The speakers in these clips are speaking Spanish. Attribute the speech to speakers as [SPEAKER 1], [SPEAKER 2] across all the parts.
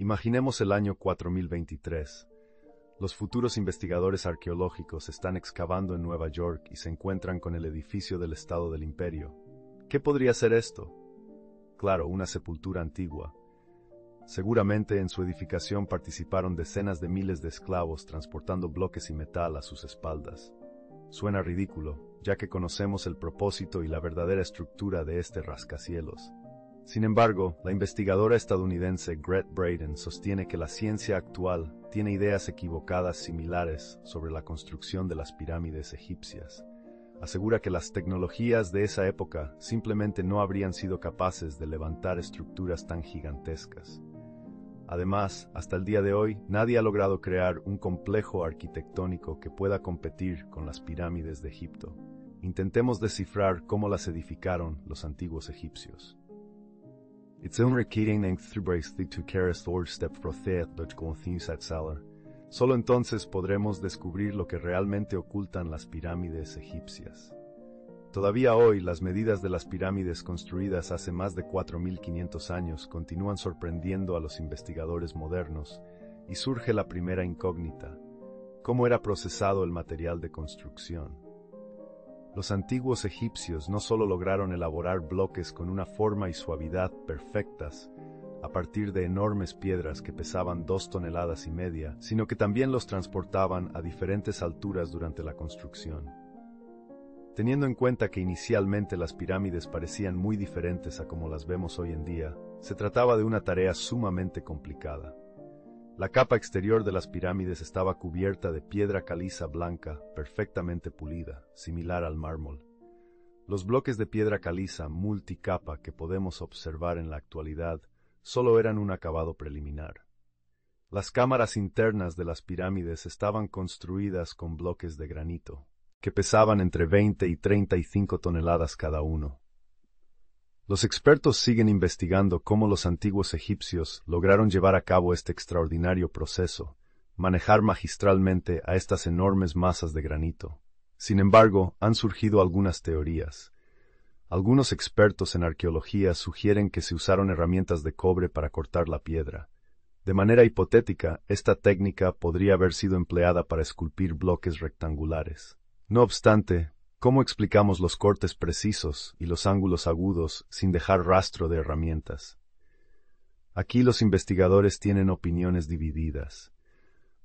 [SPEAKER 1] Imaginemos el año 4023. Los futuros investigadores arqueológicos están excavando en Nueva York y se encuentran con el edificio del Estado del Imperio. ¿Qué podría ser esto? Claro, una sepultura antigua. Seguramente en su edificación participaron decenas de miles de esclavos transportando bloques y metal a sus espaldas. Suena ridículo, ya que conocemos el propósito y la verdadera estructura de este rascacielos. Sin embargo, la investigadora estadounidense Gret Braden sostiene que la ciencia actual tiene ideas equivocadas similares sobre la construcción de las pirámides egipcias. Asegura que las tecnologías de esa época simplemente no habrían sido capaces de levantar estructuras tan gigantescas. Además, hasta el día de hoy, nadie ha logrado crear un complejo arquitectónico que pueda competir con las pirámides de Egipto. Intentemos descifrar cómo las edificaron los antiguos egipcios. Solo entonces podremos descubrir lo que realmente ocultan las pirámides egipcias. Todavía hoy, las medidas de las pirámides construidas hace más de 4.500 años continúan sorprendiendo a los investigadores modernos, y surge la primera incógnita: ¿cómo era procesado el material de construcción? Los antiguos egipcios no solo lograron elaborar bloques con una forma y suavidad perfectas, a partir de enormes piedras que pesaban 2,5 toneladas, sino que también los transportaban a diferentes alturas durante la construcción. Teniendo en cuenta que inicialmente las pirámides parecían muy diferentes a como las vemos hoy en día, se trataba de una tarea sumamente complicada. La capa exterior de las pirámides estaba cubierta de piedra caliza blanca, perfectamente pulida, similar al mármol. Los bloques de piedra caliza multicapa que podemos observar en la actualidad solo eran un acabado preliminar. Las cámaras internas de las pirámides estaban construidas con bloques de granito, que pesaban entre 20 y 35 toneladas cada uno. Los expertos siguen investigando cómo los antiguos egipcios lograron llevar a cabo este extraordinario proceso, manejar magistralmente a estas enormes masas de granito. Sin embargo, han surgido algunas teorías. Algunos expertos en arqueología sugieren que se usaron herramientas de cobre para cortar la piedra. De manera hipotética, esta técnica podría haber sido empleada para esculpir bloques rectangulares. No obstante, ¿cómo explicamos los cortes precisos y los ángulos agudos sin dejar rastro de herramientas? Aquí los investigadores tienen opiniones divididas.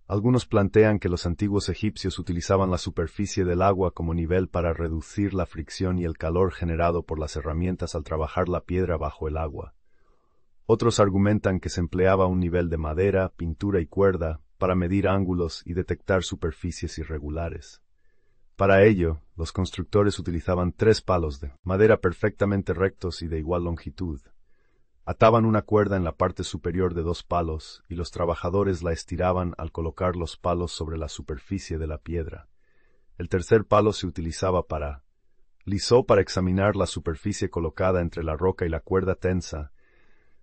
[SPEAKER 1] Algunos plantean que los antiguos egipcios utilizaban la superficie del agua como nivel para reducir la fricción y el calor generado por las herramientas al trabajar la piedra bajo el agua. Otros argumentan que se empleaba un nivel de madera, pintura y cuerda para medir ángulos y detectar superficies irregulares. Para ello, los constructores utilizaban 3 palos de madera perfectamente rectos y de igual longitud. Ataban una cuerda en la parte superior de 2 palos y los trabajadores la estiraban al colocar los palos sobre la superficie de la piedra. El tercer palo se utilizaba para examinar la superficie colocada entre la roca y la cuerda tensa.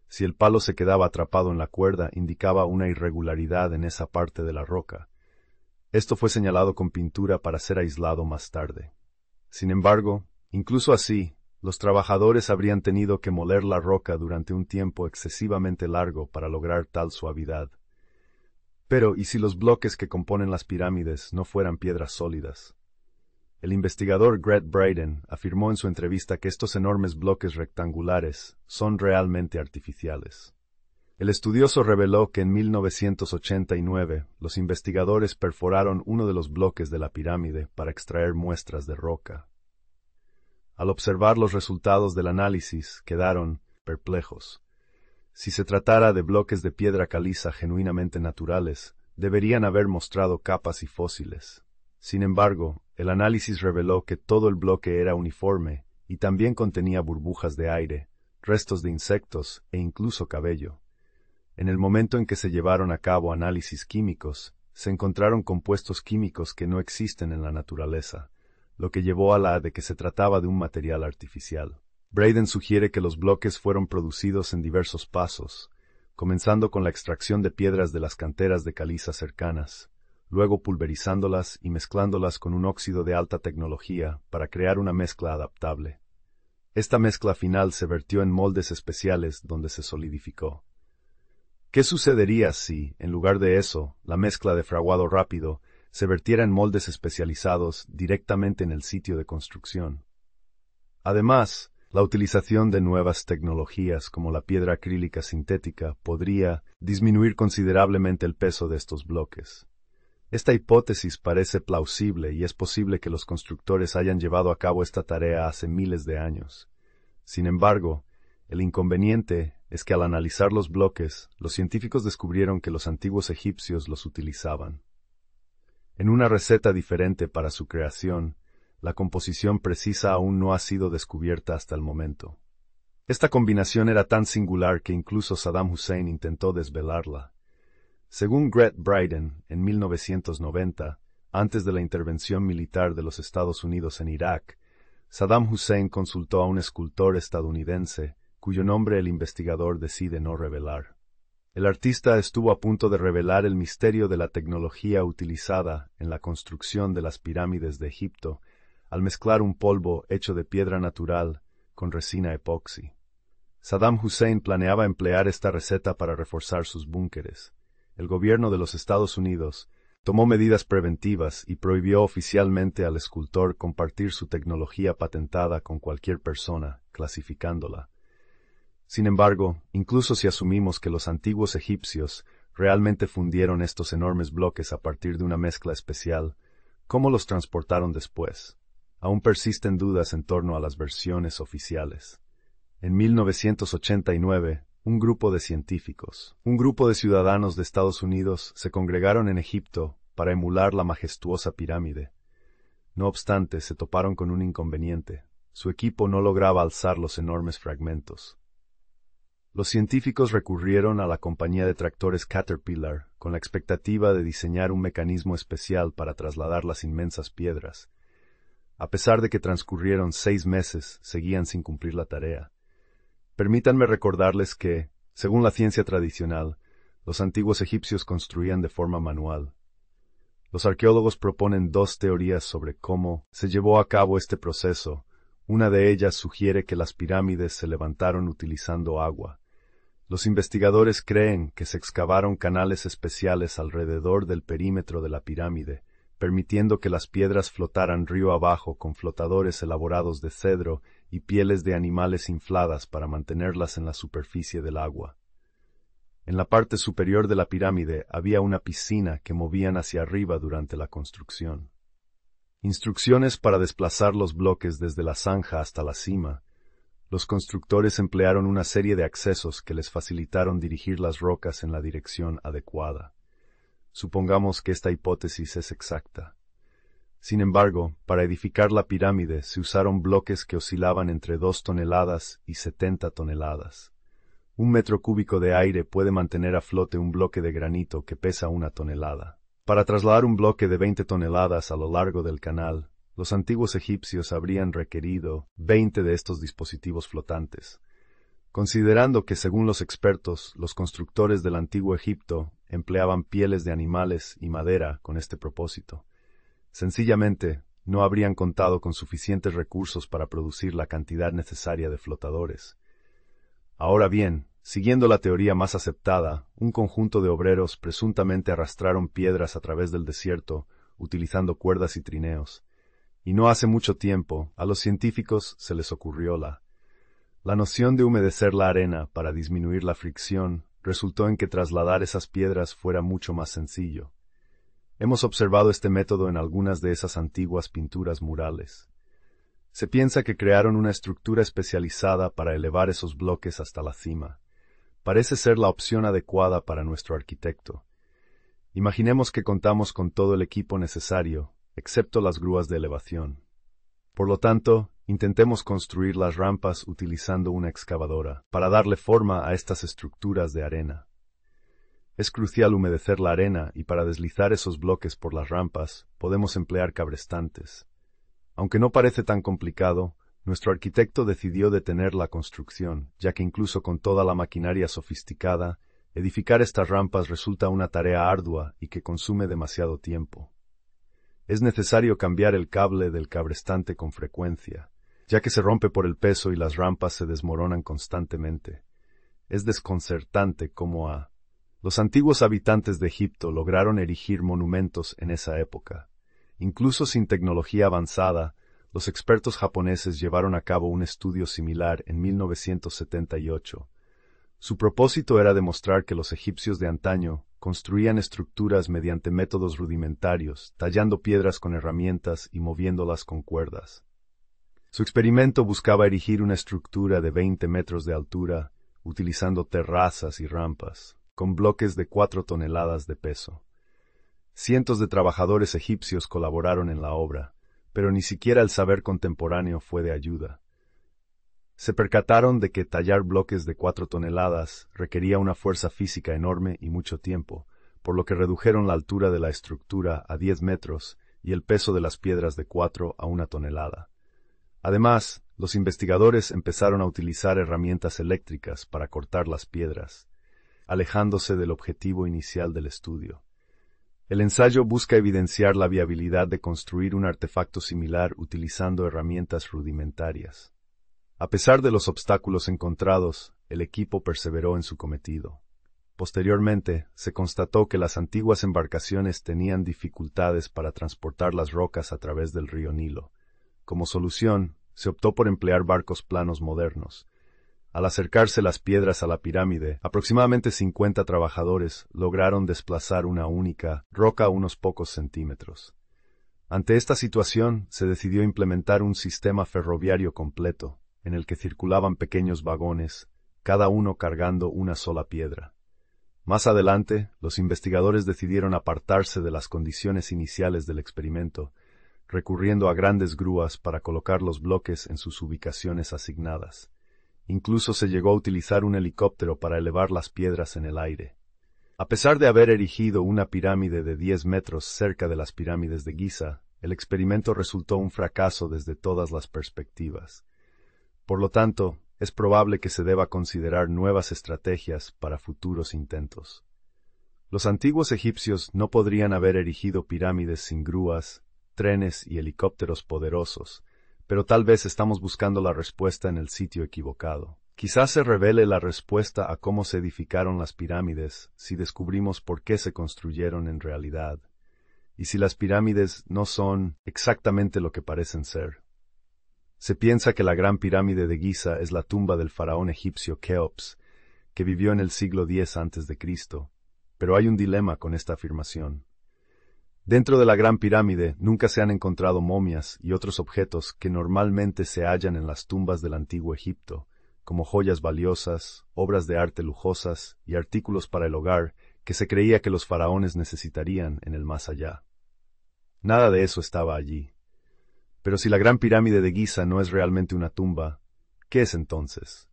[SPEAKER 1] Si el palo se quedaba atrapado en la cuerda, indicaba una irregularidad en esa parte de la roca. Esto fue señalado con pintura para ser aislado más tarde. Sin embargo, incluso así, los trabajadores habrían tenido que moler la roca durante un tiempo excesivamente largo para lograr tal suavidad. Pero, ¿y si los bloques que componen las pirámides no fueran piedras sólidas? El investigador Gret Braden afirmó en su entrevista que estos enormes bloques rectangulares son realmente artificiales. El estudioso reveló que en 1989 los investigadores perforaron uno de los bloques de la pirámide para extraer muestras de roca. Al observar los resultados del análisis, quedaron perplejos. Si se tratara de bloques de piedra caliza genuinamente naturales, deberían haber mostrado capas y fósiles. Sin embargo, el análisis reveló que todo el bloque era uniforme y también contenía burbujas de aire, restos de insectos e incluso cabello. En el momento en que se llevaron a cabo análisis químicos, se encontraron compuestos químicos que no existen en la naturaleza, lo que llevó a la de que se trataba de un material artificial. Braden sugiere que los bloques fueron producidos en diversos pasos, comenzando con la extracción de piedras de las canteras de caliza cercanas, luego pulverizándolas y mezclándolas con un óxido de alta tecnología para crear una mezcla adaptable. Esta mezcla final se vertió en moldes especiales donde se solidificó. ¿Qué sucedería si, en lugar de eso, la mezcla de fraguado rápido se vertiera en moldes especializados directamente en el sitio de construcción? Además, la utilización de nuevas tecnologías como la piedra acrílica sintética podría disminuir considerablemente el peso de estos bloques. Esta hipótesis parece plausible y es posible que los constructores hayan llevado a cabo esta tarea hace miles de años. Sin embargo, el inconveniente es que al analizar los bloques, los científicos descubrieron que los antiguos egipcios los utilizaban. En una receta diferente para su creación, la composición precisa aún no ha sido descubierta hasta el momento. Esta combinación era tan singular que incluso Saddam Hussein intentó desvelarla. Según Gret Bryden, en 1990, antes de la intervención militar de los Estados Unidos en Irak, Saddam Hussein consultó a un escultor estadounidense, cuyo nombre el investigador decide no revelar. El artista estuvo a punto de revelar el misterio de la tecnología utilizada en la construcción de las pirámides de Egipto, al mezclar un polvo hecho de piedra natural con resina epoxi. Saddam Hussein planeaba emplear esta receta para reforzar sus búnkeres. El gobierno de los Estados Unidos tomó medidas preventivas y prohibió oficialmente al escultor compartir su tecnología patentada con cualquier persona, clasificándola. Sin embargo, incluso si asumimos que los antiguos egipcios realmente fundieron estos enormes bloques a partir de una mezcla especial, ¿cómo los transportaron después? Aún persisten dudas en torno a las versiones oficiales. En 1989, un grupo de científicos, un grupo de ciudadanos de Estados Unidos se congregaron en Egipto para emular la majestuosa pirámide. No obstante, se toparon con un inconveniente. Su equipo no lograba alzar los enormes fragmentos. Los científicos recurrieron a la compañía de tractores Caterpillar con la expectativa de diseñar un mecanismo especial para trasladar las inmensas piedras. A pesar de que transcurrieron 6 meses, seguían sin cumplir la tarea. Permítanme recordarles que, según la ciencia tradicional, los antiguos egipcios construían de forma manual. Los arqueólogos proponen 2 teorías sobre cómo se llevó a cabo este proceso. Una de ellas sugiere que las pirámides se levantaron utilizando agua. Los investigadores creen que se excavaron canales especiales alrededor del perímetro de la pirámide, permitiendo que las piedras flotaran río abajo con flotadores elaborados de cedro y pieles de animales infladas para mantenerlas en la superficie del agua. En la parte superior de la pirámide había una piscina que movían hacia arriba durante la construcción. Instrucciones para desplazar los bloques desde la zanja hasta la cima. Los constructores emplearon una serie de accesos que les facilitaron dirigir las rocas en la dirección adecuada. Supongamos que esta hipótesis es exacta. Sin embargo, para edificar la pirámide se usaron bloques que oscilaban entre 2 toneladas y 70 toneladas. 1 metro cúbico de aire puede mantener a flote un bloque de granito que pesa 1 tonelada. Para trasladar un bloque de 20 toneladas a lo largo del canal, los antiguos egipcios habrían requerido 20 de estos dispositivos flotantes. Considerando que, según los expertos, los constructores del antiguo Egipto empleaban pieles de animales y madera con este propósito, sencillamente no habrían contado con suficientes recursos para producir la cantidad necesaria de flotadores. Ahora bien, siguiendo la teoría más aceptada, un conjunto de obreros presuntamente arrastraron piedras a través del desierto utilizando cuerdas y trineos. Y no hace mucho tiempo, a los científicos se les ocurrió la noción de humedecer la arena para disminuir la fricción resultó en que trasladar esas piedras fuera mucho más sencillo. Hemos observado este método en algunas de esas antiguas pinturas murales. Se piensa que crearon una estructura especializada para elevar esos bloques hasta la cima. Parece ser la opción adecuada para nuestro arquitecto. Imaginemos que contamos con todo el equipo necesario, excepto las grúas de elevación. Por lo tanto, intentemos construir las rampas utilizando una excavadora para darle forma a estas estructuras de arena. Es crucial humedecer la arena y para deslizar esos bloques por las rampas podemos emplear cabrestantes. Aunque no parece tan complicado, nuestro arquitecto decidió detener la construcción, ya que incluso con toda la maquinaria sofisticada, edificar estas rampas resulta una tarea ardua y que consume demasiado tiempo. Es necesario cambiar el cable del cabrestante con frecuencia, ya que se rompe por el peso y las rampas se desmoronan constantemente. Es desconcertante cómo a Los antiguos habitantes de Egipto lograron erigir monumentos en esa época. Incluso sin tecnología avanzada, los expertos japoneses llevaron a cabo un estudio similar en 1978. Su propósito era demostrar que los egipcios de antaño construían estructuras mediante métodos rudimentarios, tallando piedras con herramientas y moviéndolas con cuerdas. Su experimento buscaba erigir una estructura de 20 metros de altura, utilizando terrazas y rampas, con bloques de 4 toneladas de peso. Cientos de trabajadores egipcios colaboraron en la obra, pero ni siquiera el saber contemporáneo fue de ayuda. Se percataron de que tallar bloques de 4 toneladas requería una fuerza física enorme y mucho tiempo, por lo que redujeron la altura de la estructura a 10 metros y el peso de las piedras de 4 a 1 tonelada. Además, los investigadores empezaron a utilizar herramientas eléctricas para cortar las piedras, alejándose del objetivo inicial del estudio. El ensayo busca evidenciar la viabilidad de construir un artefacto similar utilizando herramientas rudimentarias. A pesar de los obstáculos encontrados, el equipo perseveró en su cometido. Posteriormente, se constató que las antiguas embarcaciones tenían dificultades para transportar las rocas a través del río Nilo. Como solución, se optó por emplear barcos planos modernos. Al acercarse las piedras a la pirámide, aproximadamente 50 trabajadores lograron desplazar una única roca a unos pocos centímetros. Ante esta situación, se decidió implementar un sistema ferroviario completo, en el que circulaban pequeños vagones, cada uno cargando una sola piedra. Más adelante, los investigadores decidieron apartarse de las condiciones iniciales del experimento, recurriendo a grandes grúas para colocar los bloques en sus ubicaciones asignadas. Incluso se llegó a utilizar un helicóptero para elevar las piedras en el aire. A pesar de haber erigido una pirámide de 10 metros cerca de las pirámides de Giza, el experimento resultó un fracaso desde todas las perspectivas. Por lo tanto, es probable que se deba considerar nuevas estrategias para futuros intentos. Los antiguos egipcios no podrían haber erigido pirámides sin grúas, trenes y helicópteros poderosos, pero tal vez estamos buscando la respuesta en el sitio equivocado. Quizás se revele la respuesta a cómo se edificaron las pirámides si descubrimos por qué se construyeron en realidad, y si las pirámides no son exactamente lo que parecen ser. Se piensa que la Gran Pirámide de Giza es la tumba del faraón egipcio Keops, que vivió en el siglo X a.C., pero hay un dilema con esta afirmación. Dentro de la Gran Pirámide nunca se han encontrado momias y otros objetos que normalmente se hallan en las tumbas del antiguo Egipto, como joyas valiosas, obras de arte lujosas y artículos para el hogar que se creía que los faraones necesitarían en el más allá. Nada de eso estaba allí. Pero si la Gran Pirámide de Giza no es realmente una tumba, ¿qué es entonces?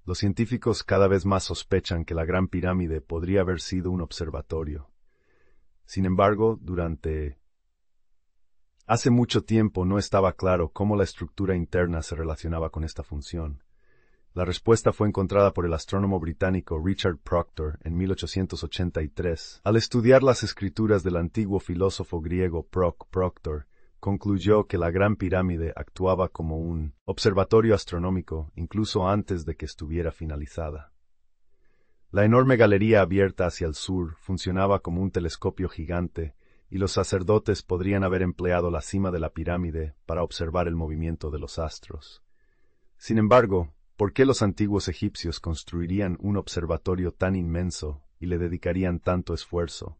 [SPEAKER 1] Los científicos cada vez más sospechan que la Gran Pirámide podría haber sido un observatorio. Sin embargo, hace mucho tiempo no estaba claro cómo la estructura interna se relacionaba con esta función. La respuesta fue encontrada por el astrónomo británico Richard Proctor en 1883. Al estudiar las escrituras del antiguo filósofo griego Proctor, concluyó que la Gran Pirámide actuaba como un observatorio astronómico incluso antes de que estuviera finalizada. La enorme galería abierta hacia el sur funcionaba como un telescopio gigante, y los sacerdotes podrían haber empleado la cima de la pirámide para observar el movimiento de los astros. Sin embargo, ¿por qué los antiguos egipcios construirían un observatorio tan inmenso y le dedicarían tanto esfuerzo?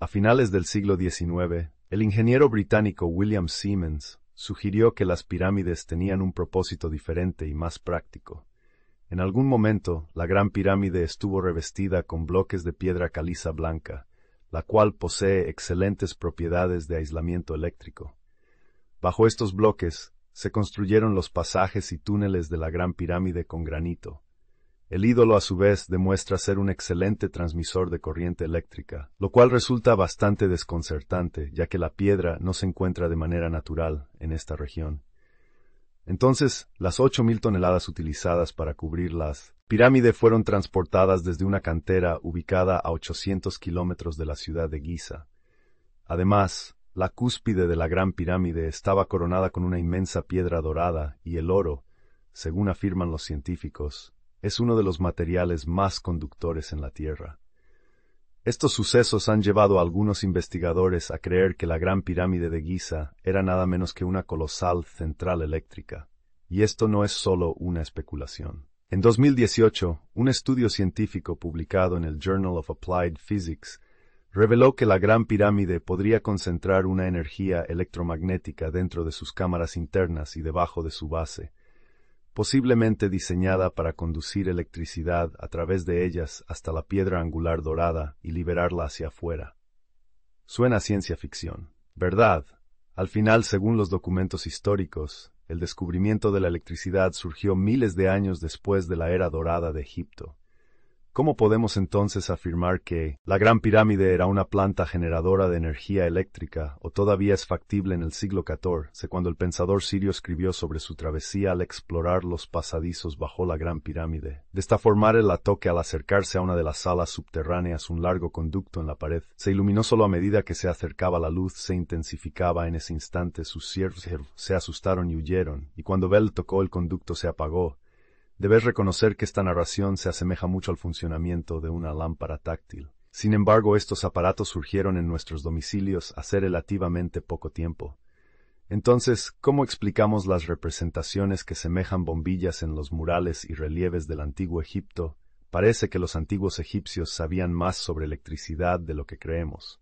[SPEAKER 1] A finales del siglo XIX, el ingeniero británico William Siemens sugirió que las pirámides tenían un propósito diferente y más práctico. En algún momento, la Gran Pirámide estuvo revestida con bloques de piedra caliza blanca, la cual posee excelentes propiedades de aislamiento eléctrico. Bajo estos bloques, se construyeron los pasajes y túneles de la Gran Pirámide con granito. El ídolo, a su vez, demuestra ser un excelente transmisor de corriente eléctrica, lo cual resulta bastante desconcertante, ya que la piedra no se encuentra de manera natural en esta región. Entonces, las 8.000 toneladas utilizadas para cubrir las pirámides fueron transportadas desde una cantera ubicada a 800 kilómetros de la ciudad de Giza. Además, la cúspide de la Gran Pirámide estaba coronada con una inmensa piedra dorada y el oro, según afirman los científicos, es uno de los materiales más conductores en la Tierra. Estos sucesos han llevado a algunos investigadores a creer que la Gran Pirámide de Giza era nada menos que una colosal central eléctrica. Y esto no es solo una especulación. En 2018, un estudio científico publicado en el Journal of Applied Physics reveló que la Gran Pirámide podría concentrar una energía electromagnética dentro de sus cámaras internas y debajo de su base, posiblemente diseñada para conducir electricidad a través de ellas hasta la piedra angular dorada y liberarla hacia afuera. Suena a ciencia ficción, ¿verdad? Al final, según los documentos históricos, el descubrimiento de la electricidad surgió miles de años después de la era dorada de Egipto. ¿Cómo podemos entonces afirmar que la Gran Pirámide era una planta generadora de energía eléctrica o todavía es factible en el siglo XIV, cuando el pensador sirio escribió sobre su travesía al explorar los pasadizos bajo la Gran Pirámide? De esta forma, el toque al acercarse a una de las salas subterráneas, un largo conducto en la pared se iluminó solo a medida que se acercaba la luz, se intensificaba en ese instante. Sus siervos se asustaron y huyeron, y cuando Bell tocó el conducto se apagó. Debes reconocer que esta narración se asemeja mucho al funcionamiento de una lámpara táctil. Sin embargo, estos aparatos surgieron en nuestros domicilios hace relativamente poco tiempo. Entonces, ¿cómo explicamos las representaciones que semejan bombillas en los murales y relieves del antiguo Egipto? Parece que los antiguos egipcios sabían más sobre electricidad de lo que creemos.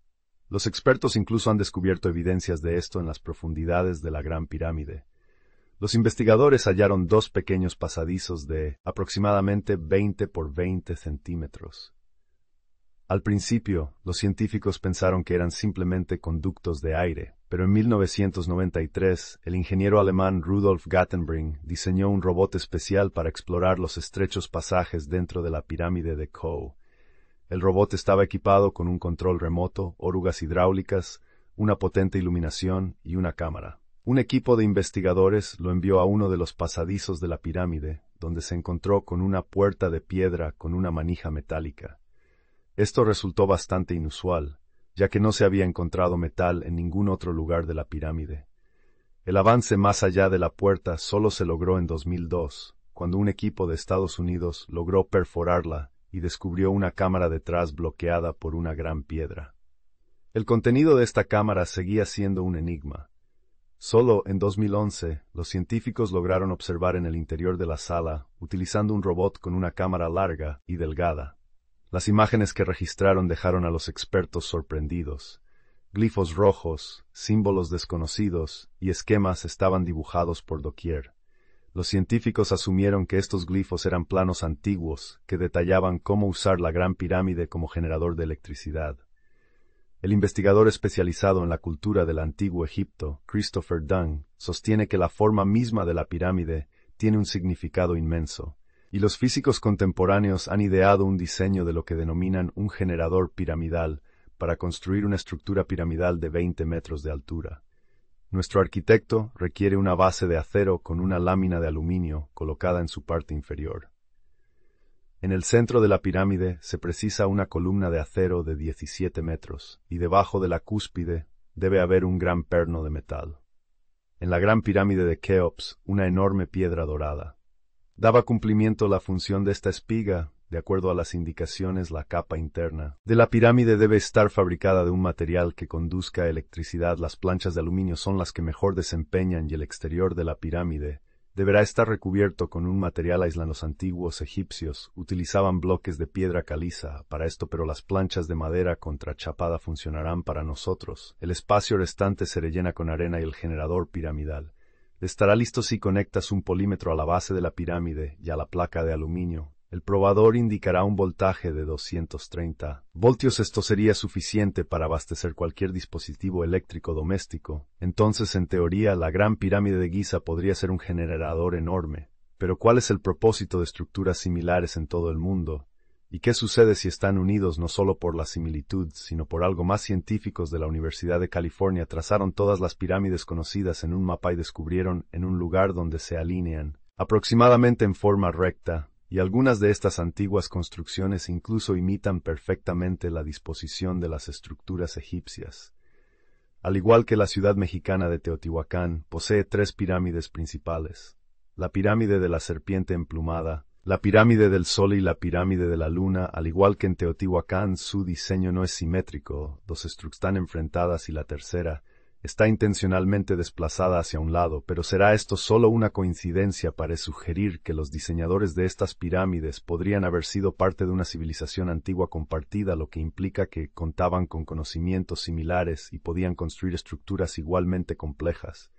[SPEAKER 1] Los expertos incluso han descubierto evidencias de esto en las profundidades de la Gran Pirámide. Los investigadores hallaron dos pequeños pasadizos de aproximadamente 20 por 20 centímetros. Al principio, los científicos pensaron que eran simplemente conductos de aire, pero en 1993, el ingeniero alemán Rudolf Gattenbring diseñó un robot especial para explorar los estrechos pasajes dentro de la pirámide de Kho. El robot estaba equipado con un control remoto, orugas hidráulicas, una potente iluminación y una cámara. Un equipo de investigadores lo envió a uno de los pasadizos de la pirámide, donde se encontró con una puerta de piedra con una manija metálica. Esto resultó bastante inusual, ya que no se había encontrado metal en ningún otro lugar de la pirámide. El avance más allá de la puerta solo se logró en 2002, cuando un equipo de Estados Unidos logró perforarla y descubrió una cámara detrás bloqueada por una gran piedra. El contenido de esta cámara seguía siendo un enigma. Solo en 2011, los científicos lograron observar en el interior de la sala, utilizando un robot con una cámara larga y delgada. Las imágenes que registraron dejaron a los expertos sorprendidos. Glifos rojos, símbolos desconocidos y esquemas estaban dibujados por doquier. Los científicos asumieron que estos glifos eran planos antiguos que detallaban cómo usar la Gran Pirámide como generador de electricidad. El investigador especializado en la cultura del antiguo Egipto, Christopher Dung, sostiene que la forma misma de la pirámide tiene un significado inmenso, y los físicos contemporáneos han ideado un diseño de lo que denominan un generador piramidal para construir una estructura piramidal de 20 metros de altura. Nuestro arquitecto requiere una base de acero con una lámina de aluminio colocada en su parte inferior. En el centro de la pirámide se precisa una columna de acero de 17 metros, y debajo de la cúspide debe haber un gran perno de metal. En la Gran Pirámide de Keops, una enorme piedra dorada. Daba cumplimiento la función de esta espiga. De acuerdo a las indicaciones, la capa interna de la pirámide debe estar fabricada de un material que conduzca electricidad. Las planchas de aluminio son las que mejor desempeñan y el exterior de la pirámide deberá estar recubierto con un material aislante. Los antiguos egipcios utilizaban bloques de piedra caliza para esto, pero las planchas de madera contrachapada funcionarán para nosotros. El espacio restante se rellena con arena y el generador piramidal estará listo si conectas un polímetro a la base de la pirámide y a la placa de aluminio. El probador indicará un voltaje de 230 voltios. Esto sería suficiente para abastecer cualquier dispositivo eléctrico doméstico. Entonces, en teoría, la Gran Pirámide de Giza podría ser un generador enorme. Pero ¿cuál es el propósito de estructuras similares en todo el mundo? ¿Y qué sucede si están unidos no solo por la similitud, sino por algo más? Científicos de la Universidad de California trazaron todas las pirámides conocidas en un mapa y descubrieron en un lugar donde se alinean, aproximadamente en forma recta, y algunas de estas antiguas construcciones incluso imitan perfectamente la disposición de las estructuras egipcias. Al igual que la ciudad mexicana de Teotihuacán, posee tres pirámides principales: la pirámide de la serpiente emplumada, La pirámide del Sol y la pirámide de la Luna, al igual que en Teotihuacán, su diseño no es simétrico, dos estructuras están enfrentadas y la tercera está intencionalmente desplazada hacia un lado, pero ¿será esto solo una coincidencia para sugerir que los diseñadores de estas pirámides podrían haber sido parte de una civilización antigua compartida, lo que implica que contaban con conocimientos similares y podían construir estructuras igualmente complejas?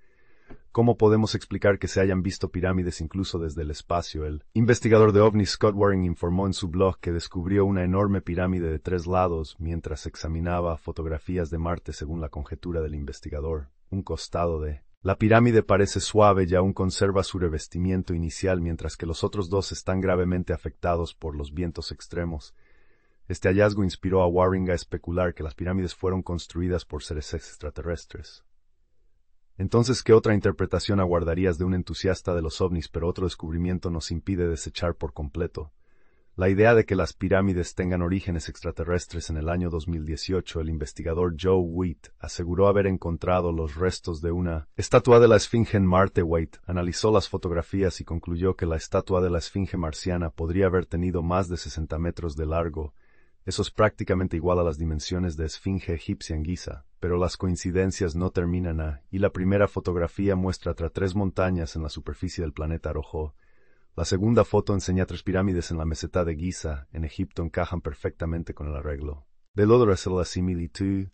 [SPEAKER 1] ¿Cómo podemos explicar que se hayan visto pirámides incluso desde el espacio? El investigador de ovnis Scott Waring informó en su blog que descubrió una enorme pirámide de 3 lados mientras examinaba fotografías de Marte según la conjetura del investigador. Un costado de la pirámide parece suave y aún conserva su revestimiento inicial, mientras que los otros dos están gravemente afectados por los vientos extremos. Este hallazgo inspiró a Waring a especular que las pirámides fueron construidas por seres extraterrestres. Entonces, ¿qué otra interpretación aguardarías de un entusiasta de los ovnis? Pero otro descubrimiento nos impide desechar por completo la idea de que las pirámides tengan orígenes extraterrestres. En el año 2018, el investigador Joe Wheat aseguró haber encontrado los restos de una estatua de la Esfinge en Marte. Wheat analizó las fotografías y concluyó que la estatua de la Esfinge marciana podría haber tenido más de 60 metros de largo. Eso es prácticamente igual a las dimensiones de Esfinge egipcia en Giza, pero las coincidencias no terminan y la primera fotografía muestra 3 montañas en la superficie del planeta rojo. La segunda foto enseña 3 pirámides en la meseta de Giza, en Egipto, encajan perfectamente con el arreglo. Del otro es la similitud